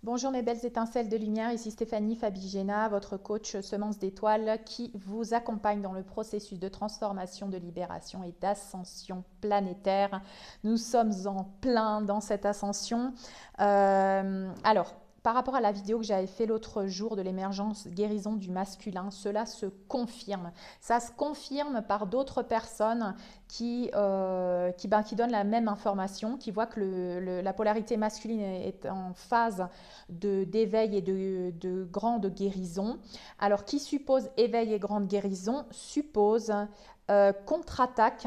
Bonjour mes belles étincelles de lumière, ici Stéphanie Fabigena, votre coach semence d'étoiles qui vous accompagne dans le processus de transformation, de libération et d'ascension planétaire. Nous sommes en plein dans cette ascension. Alors, par rapport à la vidéo que j'avais fait l'autre jour de l'émergence guérison du masculin, cela se confirme. Ça se confirme par d'autres personnes qui donnent la même information, qui voient que la polarité masculine est en phase d'éveil et de grande guérison. Alors, qui suppose éveil et grande guérison suppose contre-attaque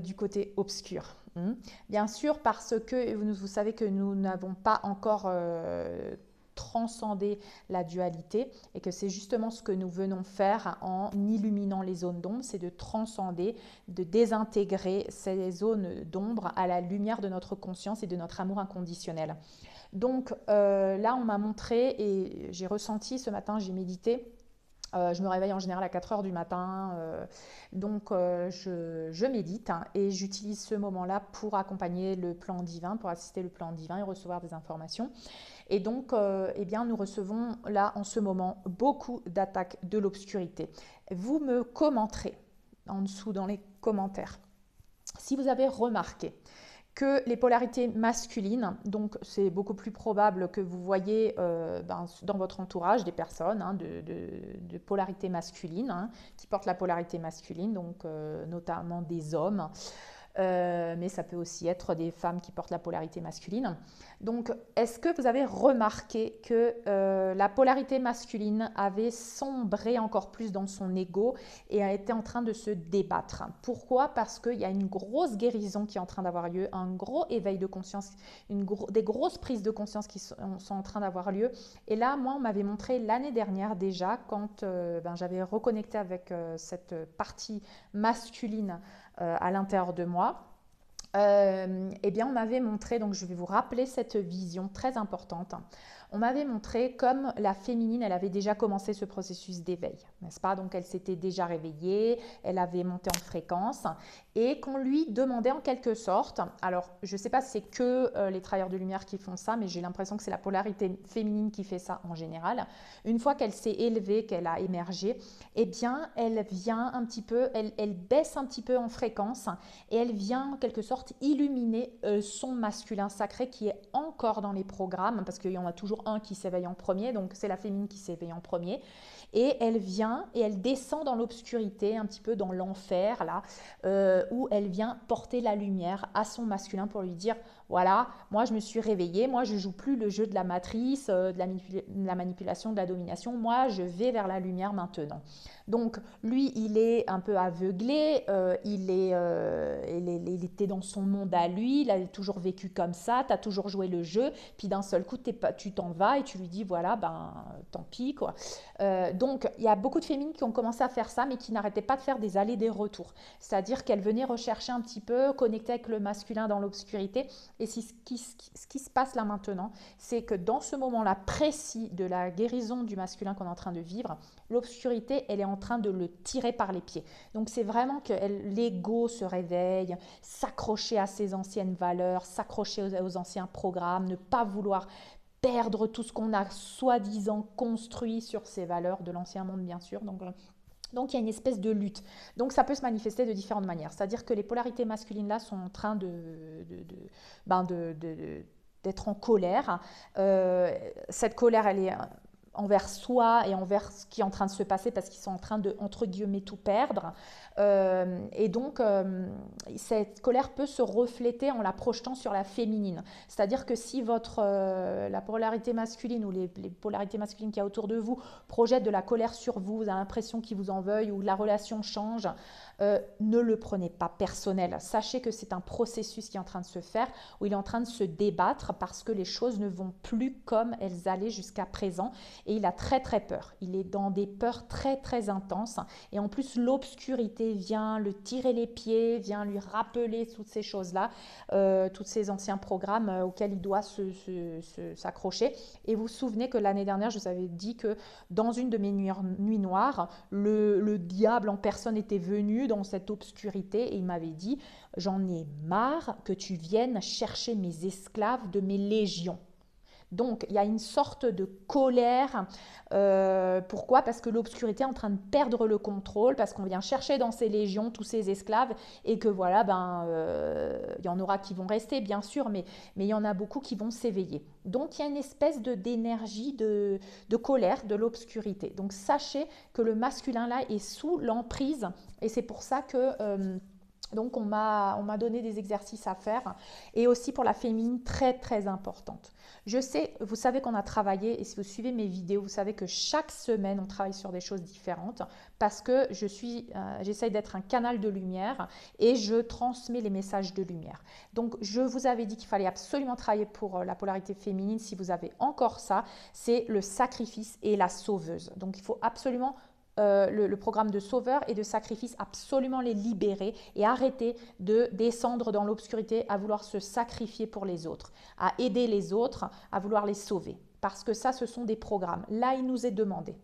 du côté obscur. Bien sûr, parce que vous savez que nous n'avons pas encore transcender la dualité et que c'est justement ce que nous venons faire en illuminant les zones d'ombre, c'est de transcender, de désintégrer ces zones d'ombre à la lumière de notre conscience et de notre amour inconditionnel. Donc là, on m'a montré et j'ai ressenti ce matin, j'ai médité. Je me réveille en général à 4 heures du matin, donc je médite et j'utilise ce moment-là pour accompagner le plan divin, pour assister le plan divin et recevoir des informations. Et donc, eh bien, nous recevons là en ce moment beaucoup d'attaques de l'obscurité. Vous me commenterez en dessous dans les commentaires si vous avez remarqué que les polarités masculines, donc c'est beaucoup plus probable que vous voyez dans votre entourage des personnes de polarité masculine, qui portent la polarité masculine, donc notamment des hommes. Mais ça peut aussi être des femmes qui portent la polarité masculine. Donc, est-ce que vous avez remarqué que la polarité masculine avait sombré encore plus dans son ego et a été en train de se débattre? Pourquoi? Parce qu'il y a une grosse guérison qui est en train d'avoir lieu, un gros éveil de conscience, des grosses prises de conscience qui sont en train d'avoir lieu. Et là, moi, on m'avait montré l'année dernière déjà, quand j'avais reconnecté avec cette partie masculine à l'intérieur de moi, eh bien on m'avait montré, donc je vais vous rappeler cette vision très importante, on m'avait montré comme la féminine, elle avait déjà commencé ce processus d'éveil, n'est-ce pas? Donc elle s'était déjà réveillée, elle avait monté en fréquence et qu'on lui demandait en quelque sorte, alors je ne sais pas si c'est que les travailleurs de lumière qui font ça, mais j'ai l'impression que c'est la polarité féminine qui fait ça en général. Une fois qu'elle s'est élevée, qu'elle a émergé, eh bien elle vient un petit peu, elle baisse un petit peu en fréquence et elle vient en quelque sorte illuminer son masculin sacré qui est encore dans les programmes, parce qu'il y en a toujours un qui s'éveille en premier, donc c'est la féminine qui s'éveille en premier, et elle vient et elle descend dans l'obscurité, un petit peu dans l'enfer là, où elle vient porter la lumière à son masculin pour lui dire voilà, moi je me suis réveillée, moi je joue plus le jeu de la matrice, de la manipulation, de la domination, moi je vais vers la lumière maintenant. Donc lui, il est un peu aveuglé, il était dans son monde à lui, il a toujours vécu comme ça, tu as toujours joué le jeu, puis d'un seul coup, tu t'en vas et tu lui dis, voilà, ben tant pis, quoi. Donc, il y a beaucoup de féminines qui ont commencé à faire ça, mais qui n'arrêtaient pas de faire des allers, des retours. C'est-à-dire qu'elles venaient rechercher un petit peu, connecter avec le masculin dans l'obscurité. Et ce qui se passe là maintenant, c'est que dans ce moment-là précis de la guérison du masculin qu'on est en train de vivre, l'obscurité, elle est en train de le tirer par les pieds. Donc c'est vraiment que l'ego se réveille, s'accrocher à ses anciennes valeurs, s'accrocher aux anciens programmes, ne pas vouloir perdre tout ce qu'on a soi-disant construit sur ces valeurs de l'ancien monde, bien sûr. Donc il y a une espèce de lutte. Donc ça peut se manifester de différentes manières. C'est-à-dire que les polarités masculines là sont en train d'être en colère. Cette colère, elle est envers soi et envers ce qui est en train de se passer parce qu'ils sont en train de, entre guillemets, tout perdre. Et donc, cette colère peut se refléter en la projetant sur la féminine. C'est-à-dire que si la polarité masculine ou les polarités masculines qu'il y a autour de vous projettent de la colère sur vous, vous avez l'impression qu'ils vous en veuillent ou la relation change, ne le prenez pas personnel. Sachez que c'est un processus qui est en train de se faire, où il est en train de se débattre parce que les choses ne vont plus comme elles allaient jusqu'à présent. Et il a très très peur. Il est dans des peurs très très intenses. Et en plus, l'obscurité vient le tirer les pieds, vient lui rappeler toutes ces choses-là, tous ces anciens programmes auxquels il doit s'accrocher. Et vous vous souvenez que l'année dernière, je vous avais dit que dans une de mes nuits noires, le diable en personne était venu dans cette obscurité et il m'avait dit « J'en ai marre que tu viennes chercher mes esclaves de mes légions ». Donc, il y a une sorte de colère. Pourquoi? Parce que l'obscurité est en train de perdre le contrôle, parce qu'on vient chercher dans ses légions tous ces esclaves et que voilà, il y en aura qui vont rester, bien sûr, mais il y en a beaucoup qui vont s'éveiller. Donc, il y a une espèce d'énergie de colère de l'obscurité. Donc, sachez que le masculin là est sous l'emprise et c'est pour ça que... donc, on m'a donné des exercices à faire et aussi pour la féminine très, très importante. Je sais, vous savez qu'on a travaillé et si vous suivez mes vidéos, vous savez que chaque semaine, on travaille sur des choses différentes parce que j'essaye d'être un canal de lumière et je transmets les messages de lumière. Donc, je vous avais dit qu'il fallait absolument travailler pour la polarité féminine. Si vous avez encore ça, c'est le sacrifice et la sauveuse. Donc, il faut absolument le programme de sauveur et de sacrifice, absolument les libérer et arrêter de descendre dans l'obscurité à vouloir se sacrifier pour les autres, à aider les autres, à vouloir les sauver. Parce que ça, ce sont des programmes. Là, il nous est demandé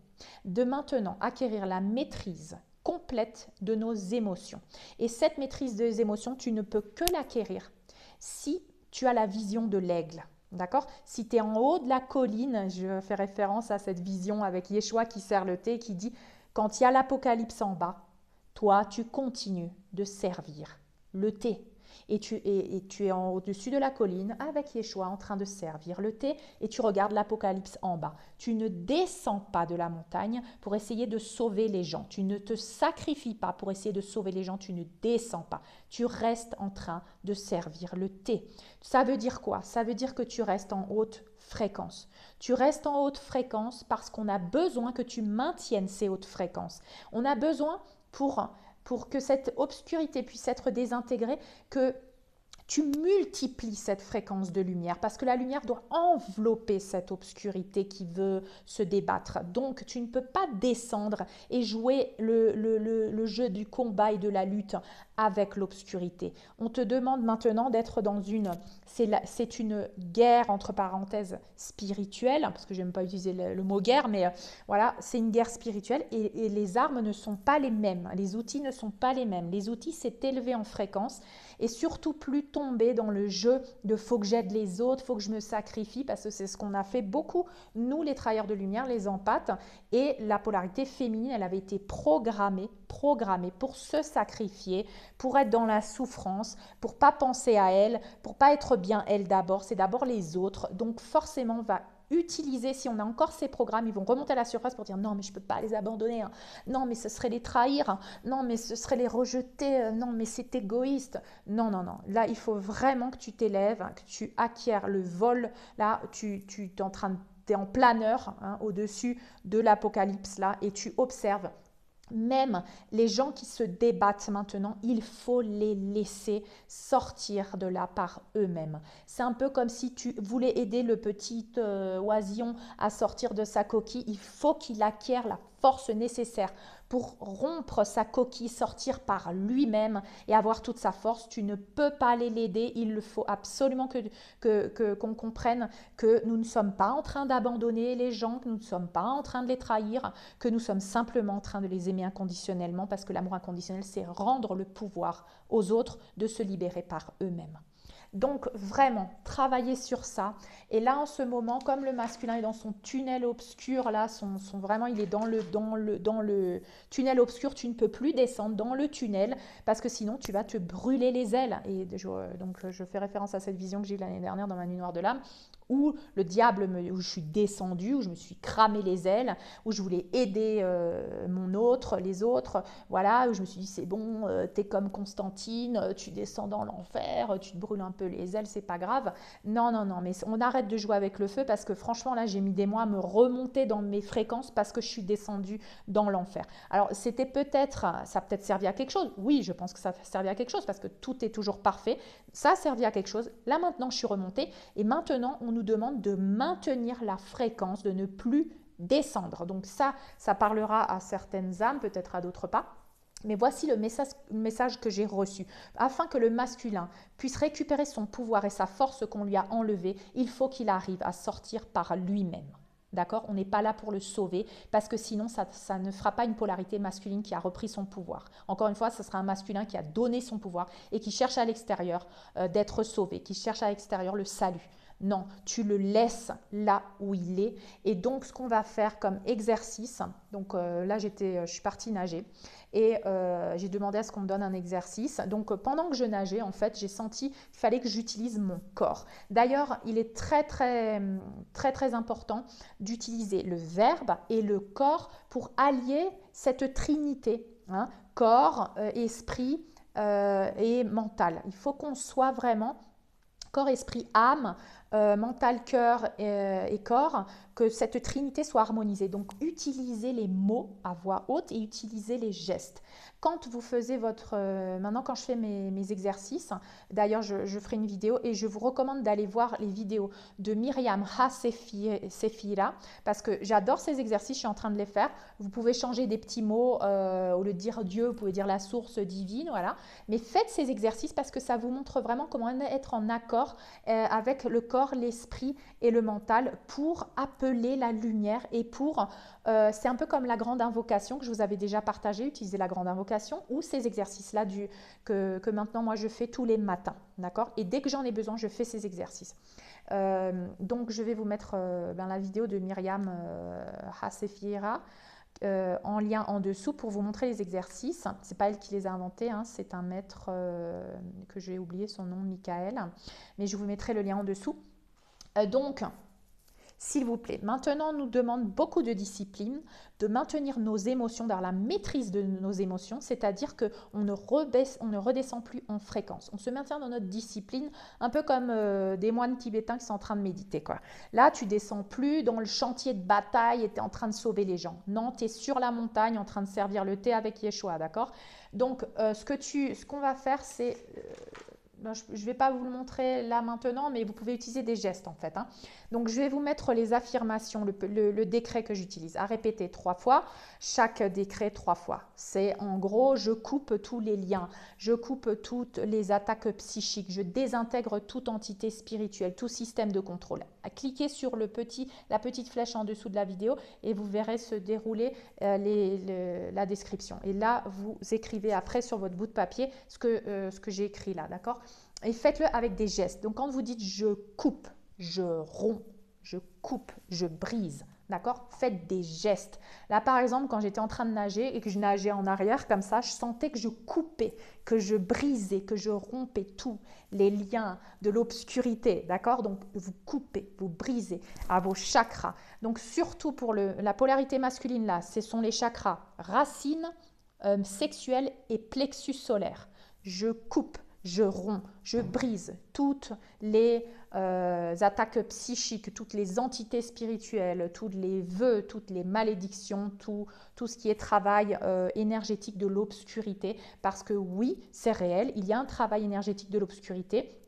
de maintenant acquérir la maîtrise complète de nos émotions. Et cette maîtrise des émotions, tu ne peux que l'acquérir si tu as la vision de l'aigle. D'accord? Si tu es en haut de la colline, je fais référence à cette vision avec Yeshua qui sert le thé, qui dit quand il y a l'apocalypse en bas, toi, tu continues de servir le thé. Et tu es au-dessus de la colline avec Yeshua en train de servir le thé et tu regardes l'apocalypse en bas. Tu ne descends pas de la montagne pour essayer de sauver les gens. Tu ne te sacrifies pas pour essayer de sauver les gens. Tu ne descends pas. Tu restes en train de servir le thé. Ça veut dire quoi? Ça veut dire que tu restes en haute fréquence. Tu restes en haute fréquence parce qu'on a besoin que tu maintiennes ces hautes fréquences. On a besoin pour que cette obscurité puisse être désintégrée, que tu multiplies cette fréquence de lumière parce que la lumière doit envelopper cette obscurité qui veut se débattre. Donc, tu ne peux pas descendre et jouer le jeu du combat et de la lutte avec l'obscurité. On te demande maintenant d'être dans c'est une guerre entre parenthèses spirituelle, parce que je n'aime pas utiliser le mot guerre, mais voilà, c'est une guerre spirituelle et les armes ne sont pas les mêmes, les outils ne sont pas les mêmes. Les outils, c'est élevé en fréquence et surtout plus tomber dans le jeu de faut que j'aide les autres, faut que je me sacrifie, parce que c'est ce qu'on a fait beaucoup, nous les travailleurs de lumière, les empathes, et la polarité féminine, elle avait été programmée pour se sacrifier, pour être dans la souffrance, pour pas penser à elle, pour pas être bien elle d'abord, c'est d'abord les autres. Donc forcément, on va utiliser, si on a encore ces programmes, ils vont remonter à la surface pour dire non mais je peux pas les abandonner, hein. Non mais ce serait les trahir, hein. Non mais ce serait les rejeter, non mais c'est égoïste. Non, là il faut vraiment que tu t'élèves, que tu acquières le vol, là tu es en train de tu es en planeur, hein, au-dessus de l'apocalypse là et tu observes. Même les gens qui se débattent maintenant, il faut les laisser sortir de là par eux-mêmes. C'est un peu comme si tu voulais aider le petit oisillon à sortir de sa coquille. Il faut qu'il acquiert la force nécessaire pour rompre sa coquille, sortir par lui-même et avoir toute sa force. Tu ne peux pas aller l'aider. Il faut absolument qu'on comprenne que nous ne sommes pas en train d'abandonner les gens, que nous ne sommes pas en train de les trahir, que nous sommes simplement en train de les aimer inconditionnellement, parce que l'amour inconditionnel, c'est rendre le pouvoir aux autres de se libérer par eux-mêmes. Donc vraiment, travailler sur ça. Et là, en ce moment, comme le masculin est dans son tunnel obscur, là, vraiment, il est dans le tunnel obscur, tu ne peux plus descendre dans le tunnel parce que sinon, tu vas te brûler les ailes. Et donc, je fais référence à cette vision que j'ai eue l'année dernière dans ma nuit noire de l'âme, où le diable, où je suis descendue, où je me suis cramé les ailes, où je voulais aider les autres, voilà, où je me suis dit c'est bon, t'es comme Constantine, tu descends dans l'enfer, tu te brûles un peu les ailes, c'est pas grave. Non, mais on arrête de jouer avec le feu parce que franchement là j'ai mis des mois à me remonter dans mes fréquences parce que je suis descendue dans l'enfer. Alors c'était ça a peut-être servi à quelque chose, oui je pense que ça a servi à quelque chose parce que tout est toujours parfait, ça a servi à quelque chose, là maintenant je suis remontée et maintenant on nous demande de maintenir la fréquence, de ne plus descendre. Donc ça parlera à certaines âmes, peut-être à d'autres pas. Mais voici le message que j'ai reçu. Afin que le masculin puisse récupérer son pouvoir et sa force qu'on lui a enlevée, il faut qu'il arrive à sortir par lui-même. D'accord? On n'est pas là pour le sauver parce que sinon, ça ne fera pas une polarité masculine qui a repris son pouvoir. Encore une fois, ce sera un masculin qui a donné son pouvoir et qui cherche à l'extérieur d'être sauvé, qui cherche à l'extérieur le salut. Non, tu le laisses là où il est. Et donc, ce qu'on va faire comme exercice, donc là, je suis partie nager et j'ai demandé à ce qu'on me donne un exercice. Donc, pendant que je nageais, en fait, j'ai senti qu'il fallait que j'utilise mon corps. D'ailleurs, il est très important d'utiliser le verbe et le corps pour allier cette trinité, hein, corps, esprit et mental. Il faut qu'on soit vraiment corps, esprit, âme, mental, cœur et corps, que cette trinité soit harmonisée. Donc, utilisez les mots à voix haute et utilisez les gestes. Quand vous faisiez maintenant, quand je fais mes exercices, d'ailleurs, je ferai une vidéo et je vous recommande d'aller voir les vidéos de Myriam Ha-Sefira parce que j'adore ces exercices, je suis en train de les faire. Vous pouvez changer des petits mots, au lieu de dire Dieu, vous pouvez dire la source divine, voilà. Mais faites ces exercices parce que ça vous montre vraiment comment être en accord avec le corps, l'esprit et le mental pour appeler la lumière et c'est un peu comme la grande invocation que je vous avais déjà partagé, utiliser la grande invocation ou ces exercices-là que maintenant moi je fais tous les matins, d'accord? Et dès que j'en ai besoin, je fais ces exercices. Donc je vais vous mettre la vidéo de Myriam Hasefira en lien en dessous pour vous montrer les exercices. C'est pas elle qui les a inventés, hein, c'est un maître que j'ai oublié son nom, Michael, mais je vous mettrai le lien en dessous. Donc, s'il vous plaît, maintenant on nous demande beaucoup de discipline, de maintenir nos émotions, dans la maîtrise de nos émotions, c'est-à-dire qu'on ne redescend plus en fréquence. On se maintient dans notre discipline, un peu comme des moines tibétains qui sont en train de méditer, quoi. Là, tu descends plus dans le chantier de bataille et tu es en train de sauver les gens. Non, tu es sur la montagne en train de servir le thé avec Yeshua, d'accord? Donc, ce qu'on va faire, c'est... je ne vais pas vous le montrer là maintenant, mais vous pouvez utiliser des gestes en fait, hein. Donc, je vais vous mettre les affirmations, le décret que j'utilise, à répéter 3 fois, chaque décret 3 fois. C'est en gros, je coupe tous les liens, je coupe toutes les attaques psychiques, je désintègre toute entité spirituelle, tout système de contrôle. Cliquez sur la petite flèche en dessous de la vidéo et vous verrez se dérouler la description. Et là, vous écrivez après sur votre bout de papier ce que j'ai écrit là, d'accord? Et faites-le avec des gestes. Donc, quand vous dites « je coupe », je romps, je coupe, je brise, d'accord? Faites des gestes. Là, par exemple, quand j'étais en train de nager et que je nageais en arrière comme ça, je sentais que je coupais, que je brisais, que je rompais tous les liens de l'obscurité, d'accord? Donc, vous coupez, vous brisez à vos chakras. Donc, surtout pour la polarité masculine, là, ce sont les chakras racines, sexuelles et plexus solaire. Je coupe, je romps, je brise toutes les attaques psychiques, toutes les entités spirituelles, tous les vœux, toutes les malédictions, tout ce qui est travail énergétique de l'obscurité. Parce que oui, c'est réel, il y a un travail énergétique de l'obscurité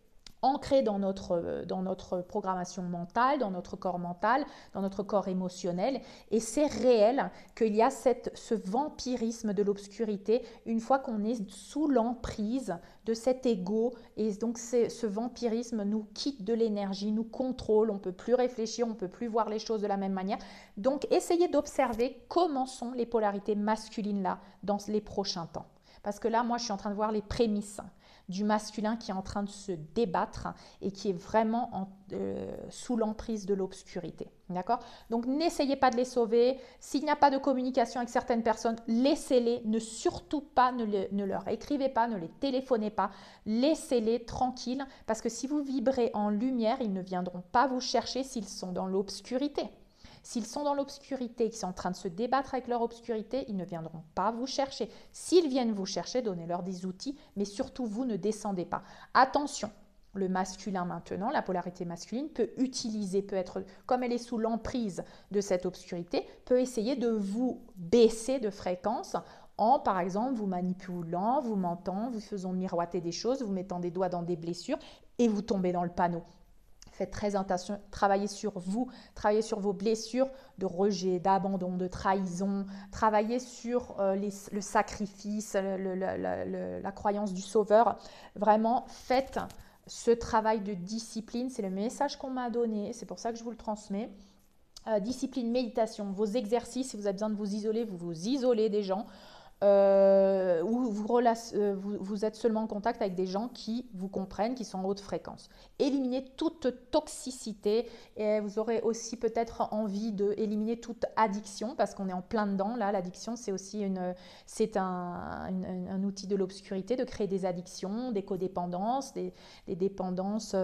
ancré dans notre programmation mentale, dans notre corps mental, dans notre corps émotionnel. Et c'est réel qu'il y a ce vampirisme de l'obscurité une fois qu'on est sous l'emprise de cet ego. Et donc ce vampirisme nous quitte de l'énergie, nous contrôle, on ne peut plus réfléchir, on ne peut plus voir les choses de la même manière. Donc essayez d'observer comment sont les polarités masculines là dans les prochains temps. Parce que là, moi, je suis en train de voir les prémices du masculin qui est en train de se débattre et qui est vraiment sous l'emprise de l'obscurité. D'accord? Donc, n'essayez pas de les sauver. S'il n'y a pas de communication avec certaines personnes, laissez-les. Surtout pas, ne leur écrivez pas, ne les téléphonez pas. Laissez-les tranquilles parce que si vous vibrez en lumière, ils ne viendront pas vous chercher s'ils sont dans l'obscurité. S'ils sont dans l'obscurité, qu'ils sont en train de se débattre avec leur obscurité, ils ne viendront pas vous chercher. S'ils viennent vous chercher, donnez-leur des outils, mais surtout, vous ne descendez pas. Attention, le masculin maintenant, la polarité masculine, peut être, comme elle est sous l'emprise de cette obscurité, peut essayer de vous baisser de fréquence en, par exemple, vous manipulant, vous mentant, vous faisant miroiter des choses, vous mettant des doigts dans des blessures et vous tombez dans le panneau. Faites très attention, travaillez sur vous, travaillez sur vos blessures de rejet, d'abandon, de trahison, travaillez sur le sacrifice, la croyance du sauveur. Vraiment, faites ce travail de discipline, c'est le message qu'on m'a donné, c'est pour ça que je vous le transmets. Discipline, méditation, vos exercices, si vous avez besoin de vous isoler, vous vous isolez des gens. ou vous êtes seulement en contact avec des gens qui vous comprennent, qui sont en haute fréquence. Éliminez toute toxicité et vous aurez aussi peut-être envie d'éliminer toute addiction parce qu'on est en plein dedans. Là, l'addiction, c'est aussi un outil de l'obscurité de créer des addictions, des codépendances, des dépendances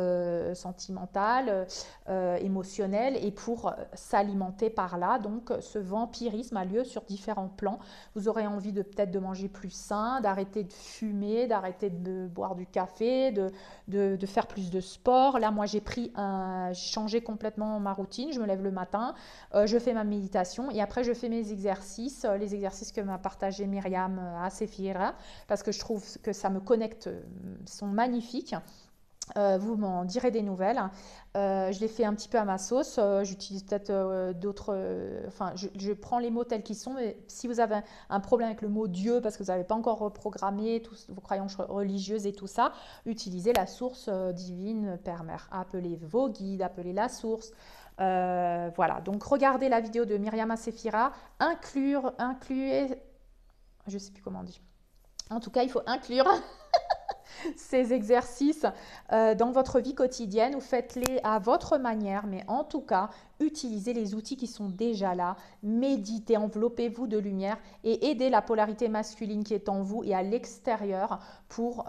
sentimentales, émotionnelles et pour s'alimenter par là. Donc, ce vampirisme a lieu sur différents plans. Vous aurez envie peut-être de manger plus sain, d'arrêter de fumer, d'arrêter de boire du café, de faire plus de sport. Là, moi, j'ai changé complètement ma routine. Je me lève le matin, je fais ma méditation et après, je fais mes exercices, les exercices que m'a partagé Myriam Assefiera, parce que je trouve que ça me connecte, sont magnifiques. Vous m'en direz des nouvelles. Je les fais un petit peu à ma sauce. J'utilise peut-être d'autres. Enfin, je prends les mots tels qu'ils sont. Mais si vous avez un problème avec le mot Dieu parce que vous n'avez pas encore reprogrammé toutes vos croyances religieuses et tout ça, utilisez la source divine, Père, Mère. Appelez vos guides, appelez la source. Voilà. Donc, regardez la vidéo de Myriam Assefiera. Incluez. Je ne sais plus comment on dit. En tout cas, il faut inclure ces exercices dans votre vie quotidienne ou faites-les à votre manière, mais en tout cas, utilisez les outils qui sont déjà là, méditez, enveloppez-vous de lumière et aidez la polarité masculine qui est en vous et à l'extérieur pour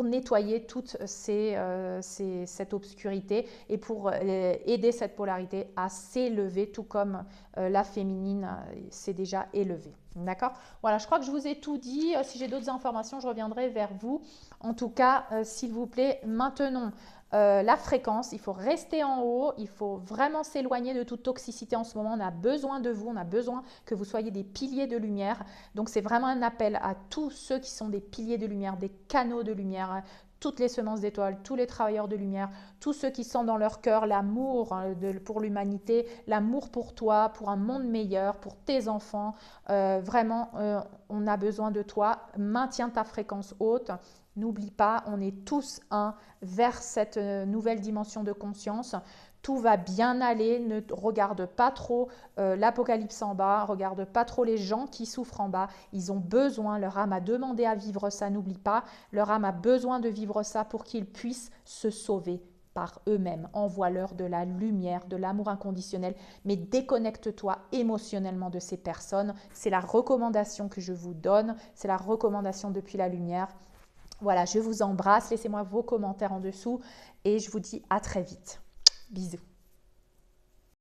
nettoyer toute cette obscurité et pour aider cette polarité à s'élever, tout comme la féminine s'est déjà élevée. D'accord? Voilà, je crois que je vous ai tout dit. Si j'ai d'autres informations, je reviendrai vers vous. En tout cas, s'il vous plaît, maintenons la fréquence. Il faut rester en haut. Il faut vraiment s'éloigner de toute toxicité en ce moment. On a besoin de vous. On a besoin que vous soyez des piliers de lumière. Donc, c'est vraiment un appel à tous ceux qui sont des piliers de lumière, des canaux de lumière. Toutes les semences d'étoiles, tous les travailleurs de lumière, tous ceux qui sentent dans leur cœur l'amour pour l'humanité, l'amour pour toi, pour un monde meilleur, pour tes enfants. Vraiment, on a besoin de toi. Maintiens ta fréquence haute. N'oublie pas, on est tous un vers cette nouvelle dimension de conscience. Tout va bien aller, ne regarde pas trop l'apocalypse en bas, regarde pas trop les gens qui souffrent en bas. Ils ont besoin, leur âme a demandé à vivre ça, n'oublie pas. Leur âme a besoin de vivre ça pour qu'ils puissent se sauver par eux-mêmes. Envoie-leur de la lumière, de l'amour inconditionnel, mais déconnecte-toi émotionnellement de ces personnes. C'est la recommandation que je vous donne, c'est la recommandation depuis la lumière. Voilà, je vous embrasse, laissez-moi vos commentaires en dessous et je vous dis à très vite. Bisous.